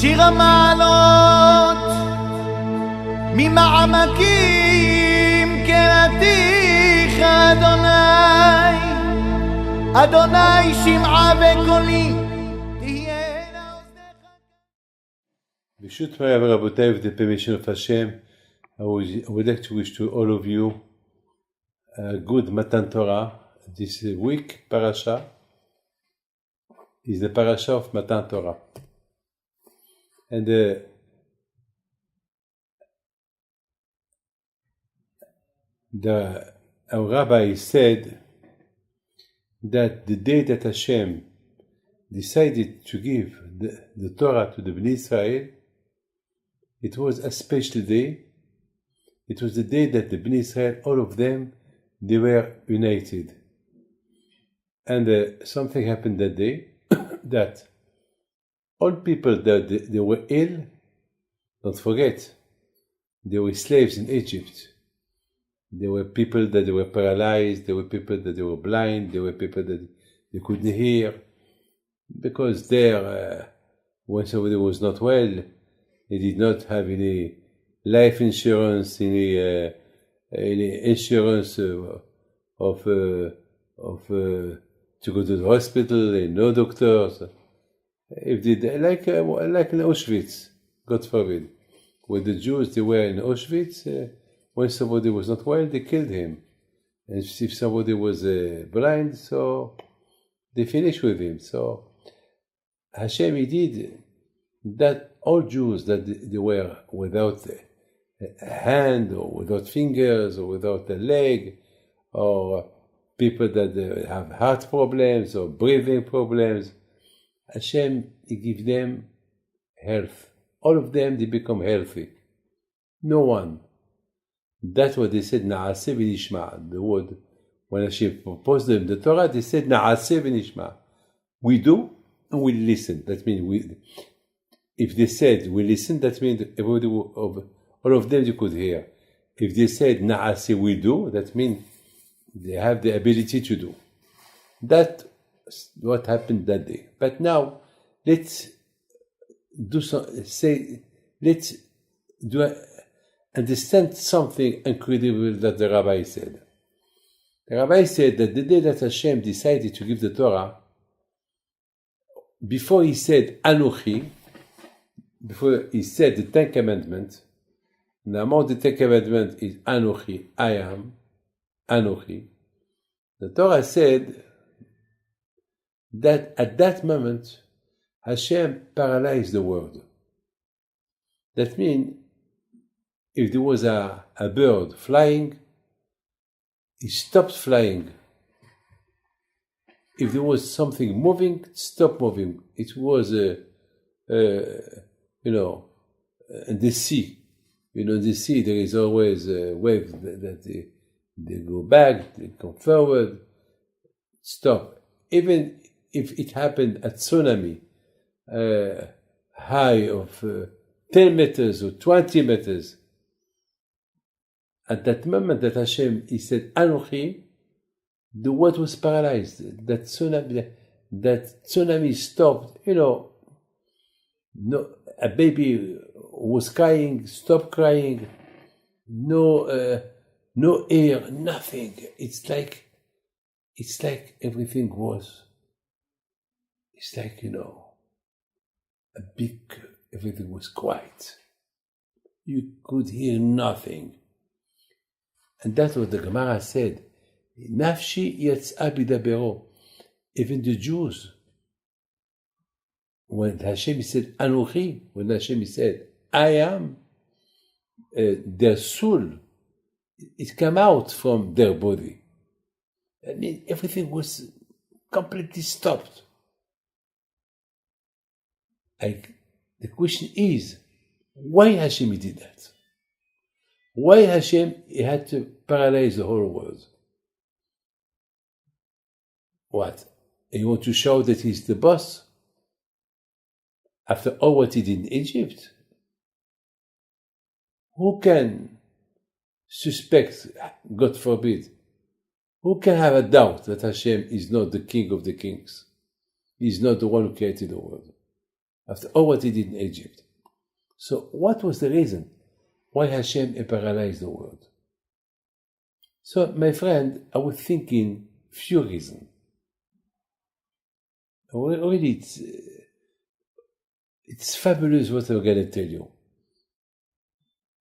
שיר המעלות ממעמקים קראתיך אדוני, אדוני שמעה וקולי תהיינה אוזניך. ברשות מוריי ורבותיי, with the permission of Hashem, I would like to wish to all of you a good Matan Torah. This week, Parasha is the Parasha of Matan Torah. And our rabbi said that the day that Hashem decided to give the Torah to the Bnei Israel, it was a special day. It was the day that the Bnei Israel, all of them, they were united. And something happened that day that all people that they were ill, don't forget, they were slaves in Egypt. There were people that they were paralyzed, there were people that they were blind, there were people that they couldn't hear. Because there, when somebody was not well, they did not have any life insurance, any insurance of to go to the hospital, and no doctors. If they like in Auschwitz, God forbid, where the Jews they were in Auschwitz, when somebody was not well, they killed him, and if somebody was blind, so they finished with him. So Hashem he did that all Jews that they were without a hand or without fingers or without a leg, or people that have heart problems or breathing problems, Hashem, he gives them health. All of them, they become healthy. No one. That's what they said, Na'aseh v'nishma. The word, when Hashem proposed them the Torah, they said, Na'aseh v'nishma. We do and we listen. That means if they said we listen, that means everybody, all of them, you could hear. If they said, Na'aseh, we do, that means they have the ability to do. That's what happened that day. But now, let's understand something incredible that the rabbi said. The rabbi said that the day that Hashem decided to give the Torah, before he said Anochi, before he said the Ten Commandments, and among the Ten Commandments is Anochi, I am, Anochi. The Torah said that at that moment, Hashem paralyzed the world. That means, if there was a bird flying, it stopped flying. If there was something moving, it stopped moving. It was, in the sea. In the sea, there is always a wave that they go back, they come forward, stop. Even if it happened at tsunami, high of 10 meters or 20 meters, at that moment that Hashem, he said, Anochi, the world was paralyzed. That tsunami stopped, no, a baby was crying, stopped crying, no air, nothing. It's like everything was, it's like, everything was quiet. You could hear nothing. And that's what the Gemara said. Nafshi yatz'a bidabero. Even the Jews, when Hashem said Anochi, when Hashem said I am, their soul, it came out from their body. I mean, everything was completely stopped. The question is, why Hashem did that? Why Hashem had to paralyze the whole world? What? You want to show that he's the boss? After all what he did in Egypt? Who can suspect, God forbid, who can have a doubt that Hashem is not the king of the kings? He's not the one who created the world. after all what he did in Egypt. So what was the reason why Hashem paralyzed the world? So, my friend, I was thinking few reasons. Really, it's fabulous what I'm going to tell you.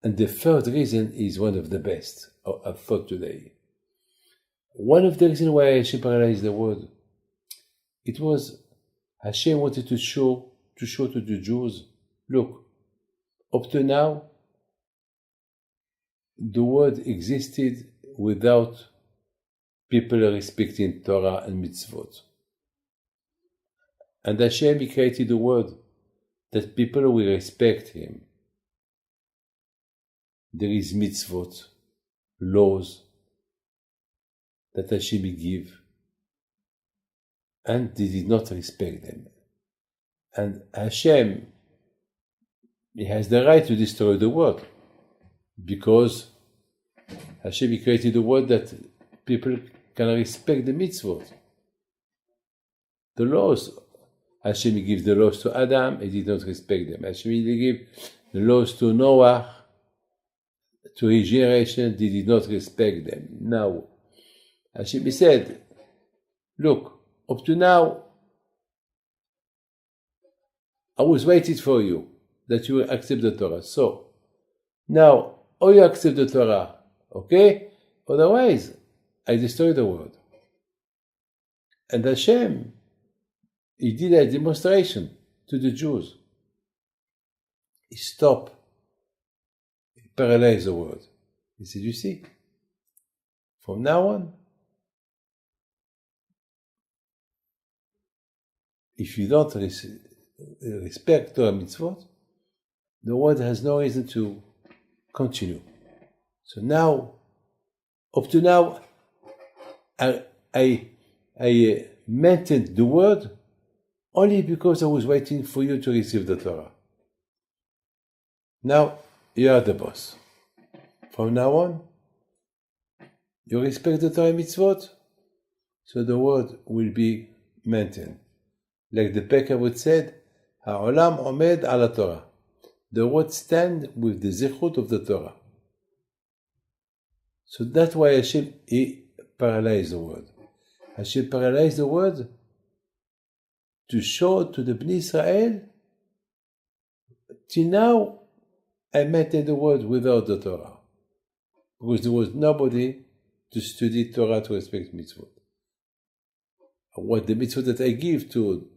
And the third reason is one of the best I thought today. One of the reasons why Hashem paralyzed the world, it was Hashem wanted to show to the Jews, look, up to now, the world existed without people respecting Torah and mitzvot. And Hashem, He created a world that people will respect Him. There is mitzvot, laws that Hashem give, and they did not respect them. And Hashem, He has the right to destroy the world, because Hashem, He created a world that people can respect the mitzvot. The laws, Hashem, He gave the laws to Adam, He did not respect them. Hashem, He gave the laws to Noah, to his generation, they did not respect them. Now, Hashem, He said, look, up to now, I was waiting for you, that you will accept the Torah. So, now, or you accept the Torah, okay? Otherwise, I destroy the world. And Hashem, He did a demonstration to the Jews. He stopped, He paralyzed the world. He said, you see, from now on, if you don't respect Torah mitzvot, the world has no reason to continue. So now, up to now, I maintained the word only because I was waiting for you to receive the Torah. Now, you are the boss. From now on, you respect the Torah mitzvot, so the word will be maintained. Like the Pekah would said, Ha'olam omed ala Torah. The word stand with the zichut of the Torah. So that's why Hashem, He paralyzed the world. Hashem paralyzed the world to show to the Bnei Israel, till now, I maintain the world without the Torah. Because there was nobody to study Torah to respect mitzvot. What the mitzvot that I give to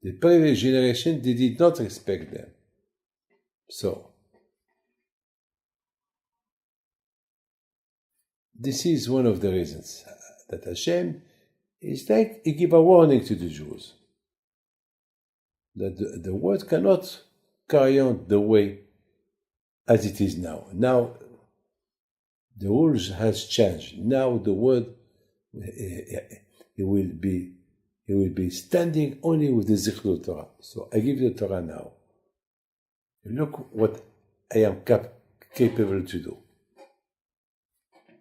the previous generation, they did not respect them. So, this is one of the reasons that Hashem is like He give a warning to the Jews that the world cannot carry on the way as it is now. Now, the rules has changed. Now the world, He will be standing only with the Zichut Torah. So I give you the Torah now. Look what I am capable to do.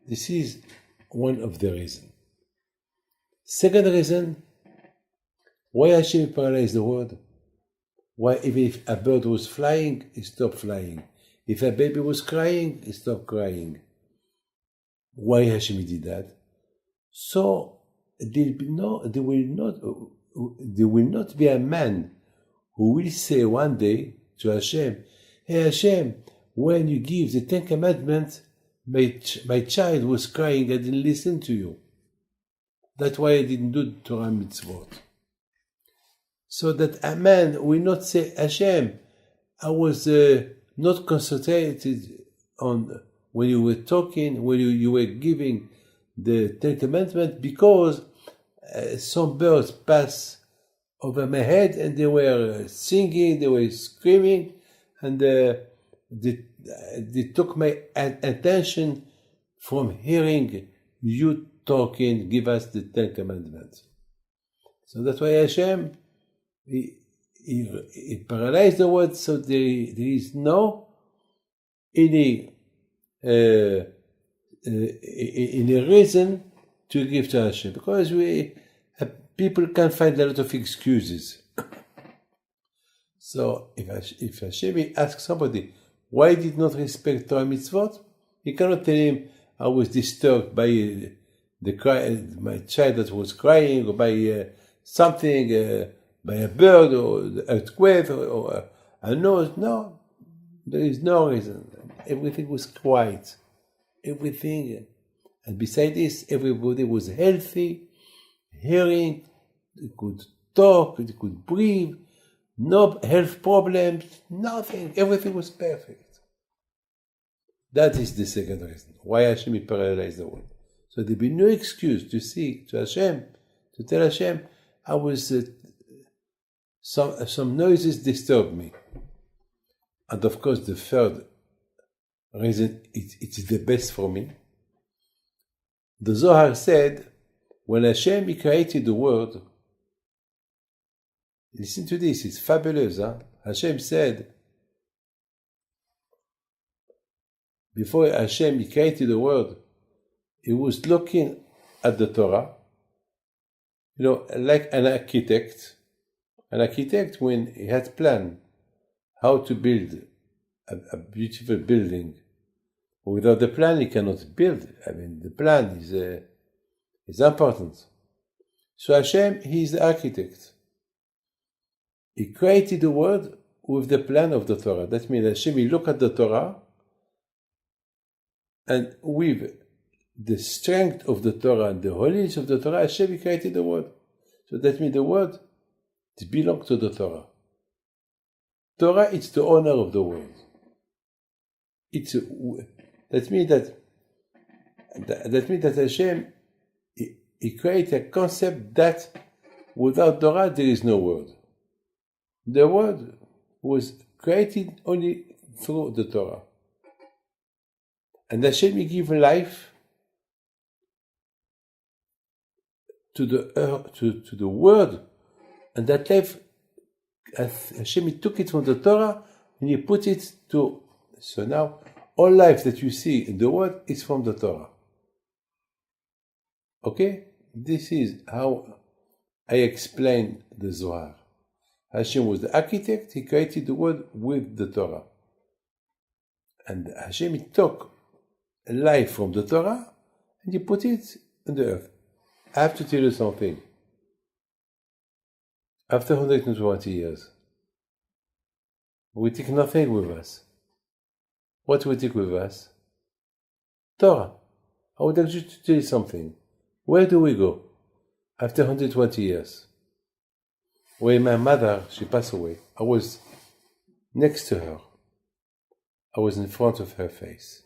This is one of the reasons. Second reason, why Hashem paralyzed the world? Why even if a bird was flying, it stopped flying. If a baby was crying, it stopped crying. Why Hashem did that? So there will not be a man who will say one day to Hashem, hey Hashem, when you give the 10 Commandments, my child was crying, I didn't listen to you. That's why I didn't do Torah mitzvot. So that a man will not say, Hashem, I was not concentrated on when you were talking, when you were giving the 10 Commandments, because some birds passed over my head and they were singing, they were screaming, and they took my attention from hearing you talking, give us the 10 Commandments. So that's why Hashem, He paralyzed the world, so there is no any reason to give to Hashem, because People can find a lot of excuses. So if Hashem asks somebody, why did not respect Torah mitzvot? He cannot tell him, I was disturbed by my child that was crying, or by something, by a bird, or the earthquake, or a nose. No, there is no reason. Everything was quiet. Everything. And beside this, everybody was healthy, hearing, they could talk, they could breathe, no health problems, nothing. Everything was perfect. That is the second reason why Hashem paralyzed the world. So there be no excuse to seek to Hashem, to tell Hashem, I was some noises disturbed me. And of course, the third reason, it's the best for me. The Zohar said, when Hashem created the world, listen to this, it's fabulous. Hashem said, before Hashem created the world, he was looking at the Torah, like an architect. An architect, when he had planned how to build a beautiful building, without the plan he cannot build. I mean, the plan is important. So Hashem, he is the architect. He created the world with the plan of the Torah. That means Hashem, he look at the Torah, and with the strength of the Torah and the holiness of the Torah, Hashem, he created the world. So that means the world, it belongs to the Torah. Torah is the owner of the world. That means that Hashem, he created a concept that without Torah there is no world. The world was created only through the Torah. And Hashem, he gave life to the earth, to the world, and that life, Hashem, he took it from the Torah and he put it to. So now, all life that you see in the world is from the Torah. Okay? This is how I explain the Zohar. Hashem was the architect, he created the world with the Torah. And Hashem, he took life from the Torah and he put it on the earth. I have to tell you something. After 120 years, we take nothing with us. What we take with us? Torah. I would like you to tell you something. Where do we go after 120 years? When my mother, she passed away, I was next to her. I was in front of her face.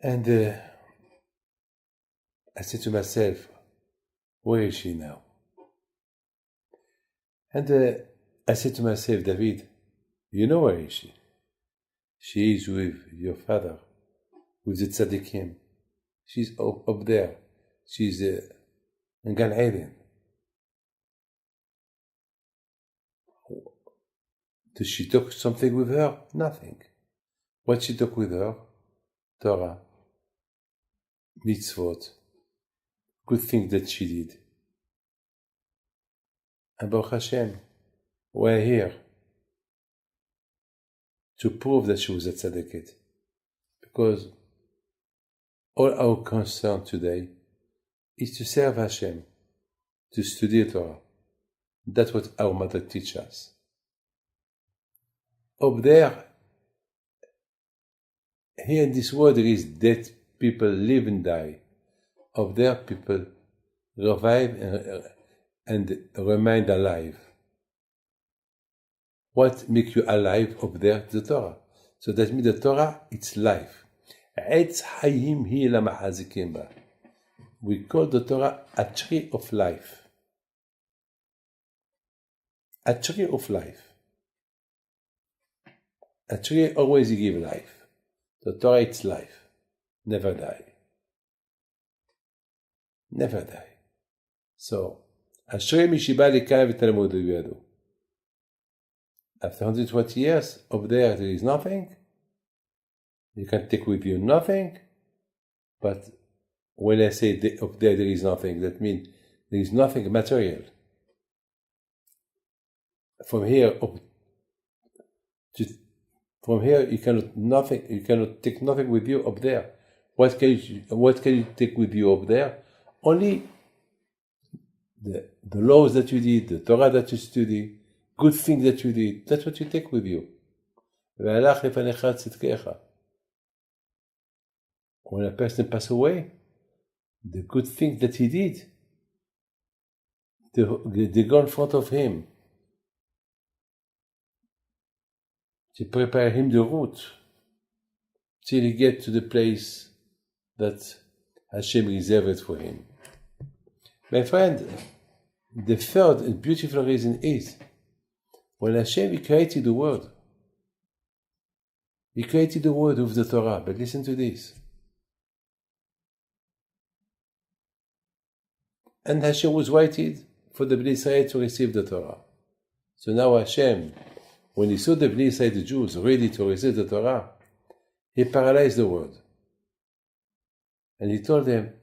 And I said to myself, where is she now? And I said to myself, David, you know where is she? She is with your father, with the tzaddikim. She's up there. She's in Gan Eden. Does she took something with her? Nothing. What she took with her? Torah, mitzvot, good things that she did. And Baruch Hashem, we're here to prove that she was a tzaddiket. Because all our concern today is to serve Hashem, to study Torah. That's what our mother teaches us. Up there, here in this world, there is dead people live and die. Up there, people revive and remain alive. What makes you alive up there? The Torah. So that means the Torah, it's life. We call the Torah a tree of life. A tree of life. A tree always gives life. The Torah, it's life. Never die. Never die. So, Ashrei mishiba likay v'talmud yadu. After 120 years, up there is nothing. You can take with you nothing. But when I say up there is nothing, that means there is nothing material. From here you cannot take nothing with you up there. What can you take with you up there? Only the laws that you did, the Torah that you study, good things that you did. That's what you take with you. When a person passes away, the good things that he did, they go in front of him. To prepare him the route till he gets to the place that Hashem reserved for him. My friend, the third and beautiful reason is when Hashem created the world. He created the world of the Torah, but listen to this. And Hashem was waiting for the Bnei Israel to receive the Torah. So now Hashem, when he saw the Bnei Israel, the Jews, ready to receive the Torah, he paralyzed the world. And he told them,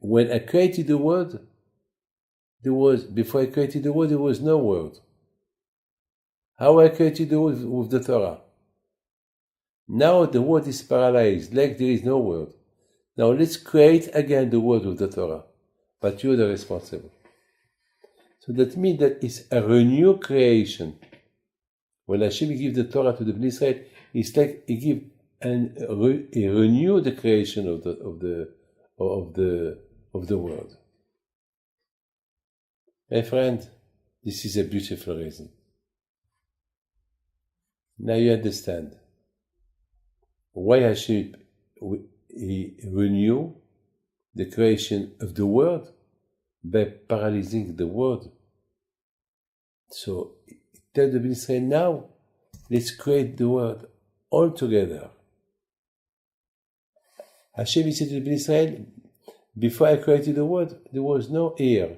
when I created the world, before I created the world, there was no world. How I created the world with the Torah. Now the world is paralyzed, like there is no world. Now let's create again the world with the Torah. But you're the responsible. So that means that it's a renewed creation. When Hashem gives the Torah to the Bnei Israel, it's like he gives he renew the creation of the world. My friend, this is a beautiful reason. Now you understand why Hashem he renew the creation of the world by paralyzing the world. So tell the Bnei Israel now, let's create the world all together. Hashem said to the Bnei Israel, before I created the world, there was no air,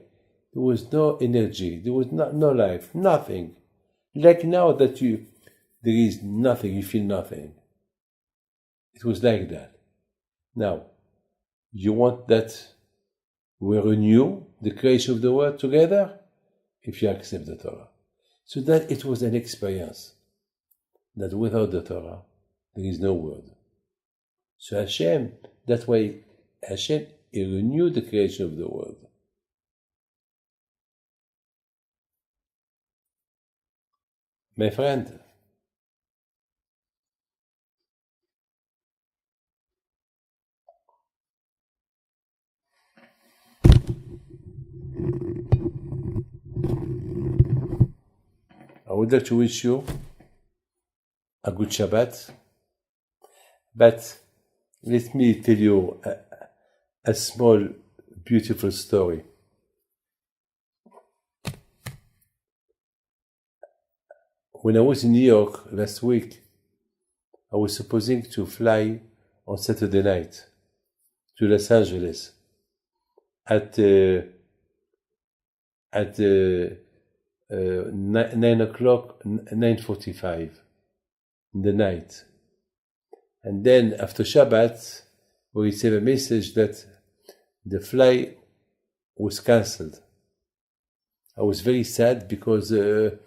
there was no energy, there was no life, nothing. Like now that there is nothing, you feel nothing. It was like that. Now, you want that we renew the creation of the world together? If you accept the Torah. So that it was an experience that without the Torah, there is no world. So Hashem, that's why Hashem, he renewed the creation of the world. My friend, I would like to wish you a good Shabbat, but let me tell you a small, beautiful story. When I was in New York last week, I was supposing to fly on Saturday night to Los Angeles at 9:45 in the night. And then after Shabbat, we received a message that the flight was cancelled. I was very sad because it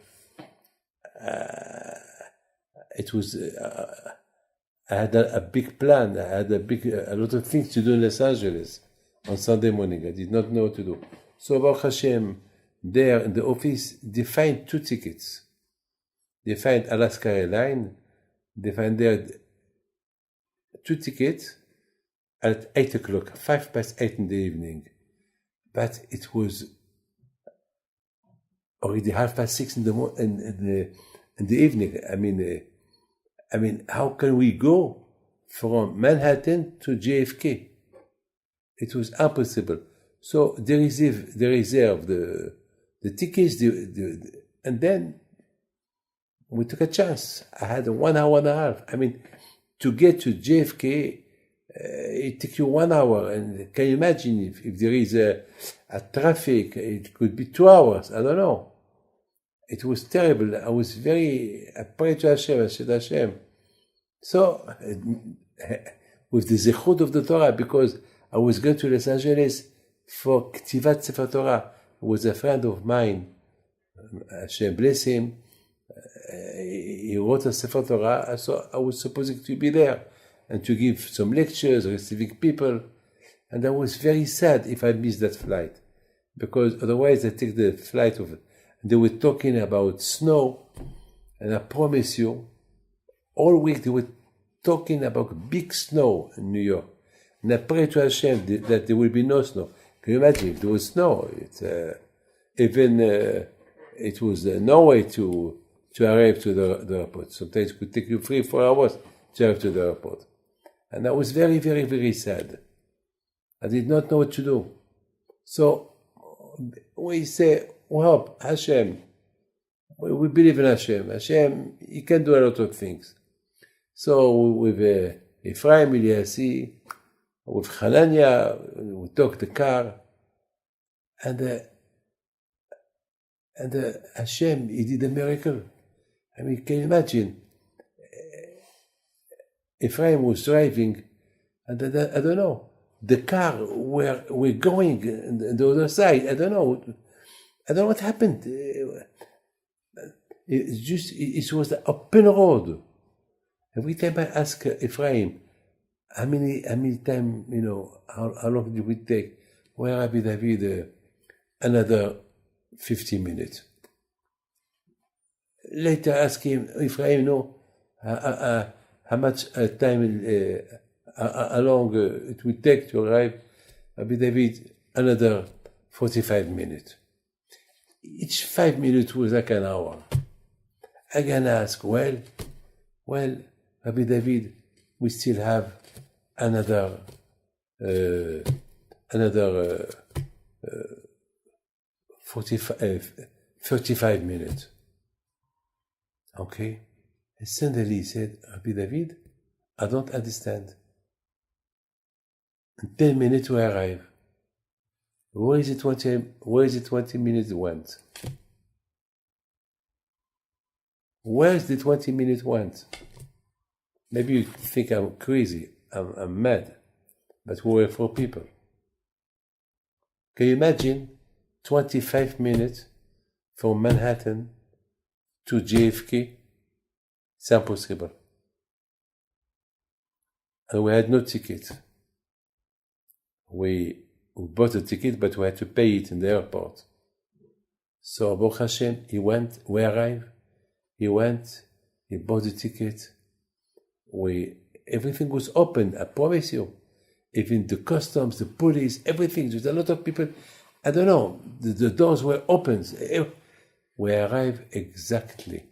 was. I had a big plan. I had a lot of things to do in Los Angeles on Sunday morning. I did not know what to do. So Baruch Hashem, there in the office, they find 2 tickets. They find Alaska Airlines. They find there 2 tickets at 8 o'clock, 8:05 in the evening. But it was already 6:30 in the evening. I mean, how can we go from Manhattan to JFK? It was impossible. So they reserved the tickets, and then we took a chance. I had 1 hour and a half. To get to JFK, it took you 1 hour. And can you imagine if there is a traffic, it could be 2 hours. I don't know. It was terrible. I prayed to Hashem. I said, Hashem, So, with the zechut of the Torah, because I was going to Los Angeles for Ktivat Sefer Torah, was a friend of mine, Hashem bless him. He wrote a Sefer Torah, so I was supposed to be there and to give some lectures, receiving people, and I was very sad if I missed that flight, because otherwise I take the flight of it. They were talking about snow, and I promise you, all week they were talking about big snow in New York. And I pray to Hashem that there will be no snow. Can you imagine if there was snow? It was no way to arrive to the airport. Sometimes it could take you 3-4 hours to arrive to the airport. And I was very, very, very sad. I did not know what to do. So we say, well, Hashem, we believe in Hashem. Hashem, He can do a lot of things. So with Ephraim Eliassi, with Hanania, we took the car, and Hashem, He did a miracle. I mean, can you imagine? Ephraim was driving, and I don't know, the car we're going on the other side. I don't know what happened. It was the open road. Every time I ask Ephraim, how many time, how long did we take? Where Rabbi David? Another 15 minutes. Later ask him, Ephraim, how much time, how long it will take to arrive? Rabbi David, another 45 minutes. Each 5 minutes was like an hour. I can ask, well, Rabbi David, we still have another 35 minutes. Okay? And suddenly he said, Rabbi David, I don't understand. In 10 minutes we arrive. Where is it 20 minutes went? Where is the 20 minutes went? Maybe you think I'm crazy, I'm mad, but we were 4 people. Can you imagine 25 minutes from Manhattan to JFK? It's impossible. And we had no ticket. We bought a ticket, but we had to pay it in the airport. So Baruch Hashem, we arrived, he bought the ticket. Everything was open, I promise you. Even the customs, the police, everything. There's a lot of people. I don't know. The doors were open. We arrived exactly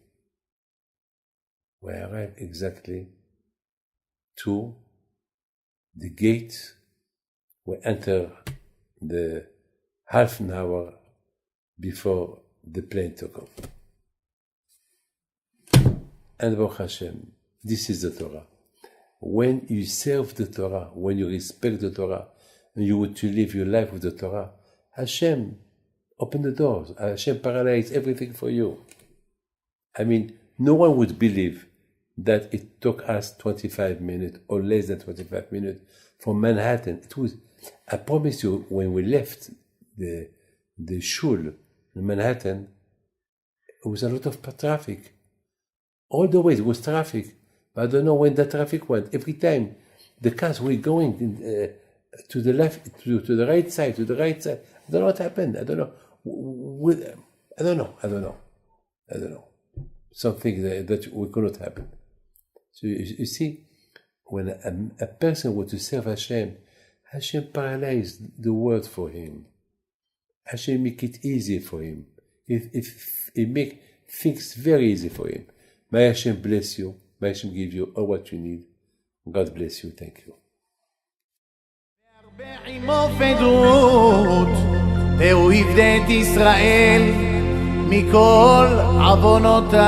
to the gate. We enter the half an hour before the plane took off. And Baruch Hashem, this is the Torah. When you serve the Torah, when you respect the Torah, and you want to live your life with the Torah, Hashem open the doors. Hashem paralyzed everything for you. I mean, no one would believe that it took us 25 minutes or less than 25 minutes from Manhattan. It was, I promise you, when we left the shul in Manhattan, it was a lot of traffic. All the way it was traffic. But I don't know when the traffic went. Every time the cars were going to the left, to the right side, I don't know what happened. I don't know. Something that we could not happen. So you see, when a person wants to serve Hashem, Hashem paralyzed the world for him. Hashem make it easy for him. He make things very easy for him. May Hashem bless you. May Hashem give you all what you need. God bless you. Thank you. והוא יפדה את ישראל מכל עוונותיו.